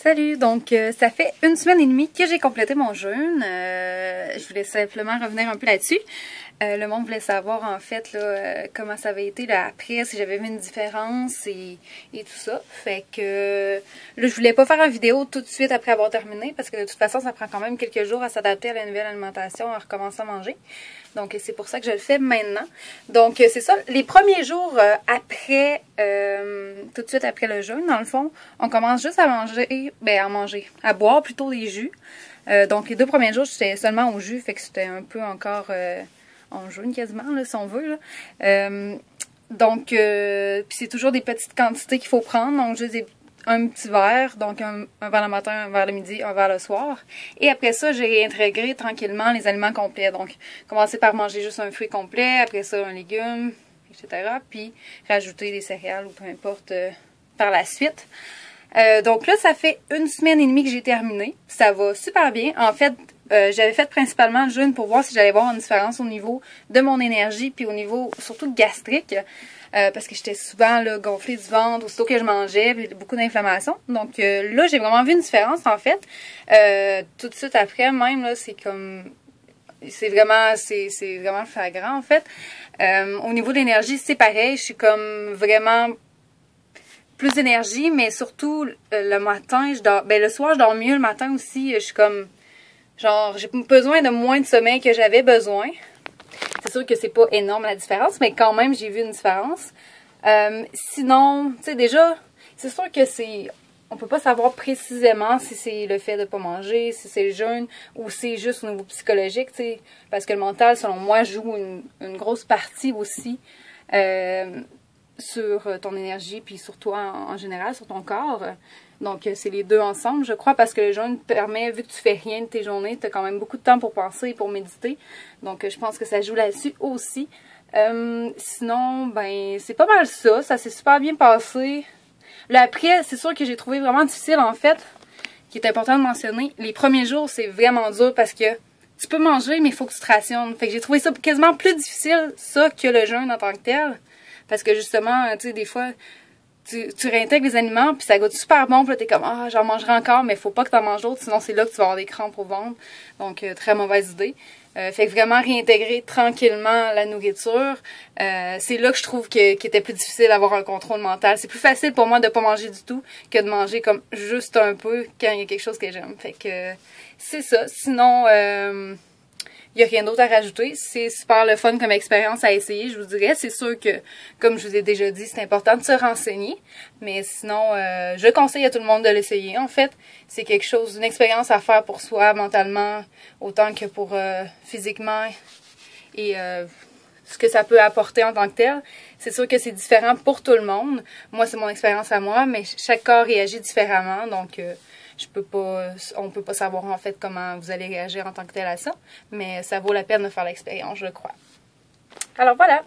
Salut! Donc, ça fait une semaine et demie que j'ai complété mon jeûne. Je voulais simplement revenir un peu là-dessus. Le monde voulait savoir, en fait, là, comment ça avait été là, après, si j'avais vu une différence et tout ça. Fait que là, je voulais pas faire une vidéo tout de suite après avoir terminé parce que de toute façon, ça prend quand même quelques jours à s'adapter à la nouvelle alimentation, à recommencer à manger. Donc, c'est pour ça que je le fais maintenant. Donc, c'est ça. Les premiers jours après, tout de suite après le jeûne, dans le fond, on commence juste à manger, à boire plutôt des jus. Donc, les 2 premiers jours, j'étais seulement au jus, fait que c'était un peu encore en jeûne quasiment, là, si on veut, là. Donc, puis c'est toujours des petites quantités qu'il faut prendre. Donc, juste un petit verre, donc un verre le matin, un verre le midi, un verre le soir. Et après ça, j'ai intégré tranquillement les aliments complets. Donc, commencer par manger juste un fruit complet, après ça, un légume, etc. Puis, rajouter des céréales ou peu importe par la suite. Donc là, ça fait une semaine et demie que j'ai terminé. Ça va super bien. En fait, j'avais fait principalement le jeûne pour voir si j'allais voir une différence au niveau de mon énergie puis au niveau surtout gastrique. Parce que j'étais souvent là, gonflée du ventre aussitôt que je mangeais, puis beaucoup d'inflammation. Donc là, j'ai vraiment vu une différence en fait. Tout de suite après, même là, c'est comme c'est vraiment flagrant en fait. Au niveau de l'énergie, c'est pareil. Je suis comme vraiment plus d'énergie, mais surtout le matin, je dors. Ben le soir, je dors mieux. Le matin aussi, je suis comme genre j'ai besoin de moins de sommeil que j'avais besoin. C'est sûr que c'est pas énorme la différence, mais quand même, j'ai vu une différence. Sinon, tu sais, déjà, c'est sûr que on peut pas savoir précisément si c'est le fait de pas manger, si c'est le jeûne, ou c'est juste au niveau psychologique, tu sais. Parce que le mental, selon moi, joue une grosse partie aussi sur ton énergie, puis sur toi en général, sur ton corps. Donc, c'est les deux ensemble, je crois, parce que le jeûne permet, vu que tu fais rien de tes journées, tu as quand même beaucoup de temps pour penser et pour méditer. Donc, je pense que ça joue là-dessus aussi. Sinon, ben, c'est pas mal ça. Ça s'est super bien passé. Là, après, c'est sûr que j'ai trouvé vraiment difficile, en fait, qui est important de mentionner. Les premiers jours, c'est vraiment dur parce que tu peux manger, mais il faut que tu te rationnes. Fait que j'ai trouvé ça quasiment plus difficile, ça, que le jeûne en tant que tel. Parce que justement, tu sais, des fois, tu réintègres les aliments, puis ça goûte super bon, puis là, t'es comme, ah, j'en mangerai encore, mais faut pas que t'en manges d'autres, sinon c'est là que tu vas avoir des crampes au ventre. Donc, très mauvaise idée. Fait que vraiment réintégrer tranquillement la nourriture, c'est là que je trouve qu'il était plus difficile d'avoir un contrôle mental. C'est plus facile pour moi de pas manger du tout que de manger comme juste un peu quand il y a quelque chose que j'aime. Fait que c'est ça. Sinon, il n'y a rien d'autre à rajouter. C'est super le fun comme expérience à essayer, je vous dirais. C'est sûr que, comme je vous ai déjà dit, c'est important de se renseigner. Mais sinon, je conseille à tout le monde de l'essayer. En fait, c'est quelque chose, une expérience à faire pour soi, mentalement, autant que pour physiquement et ce que ça peut apporter en tant que tel. C'est sûr que c'est différent pour tout le monde. Moi, c'est mon expérience à moi, mais chaque corps réagit différemment. Donc, on peut pas savoir en fait comment vous allez réagir en tant que tel à ça, mais ça vaut la peine de faire l'expérience, je crois. Alors voilà!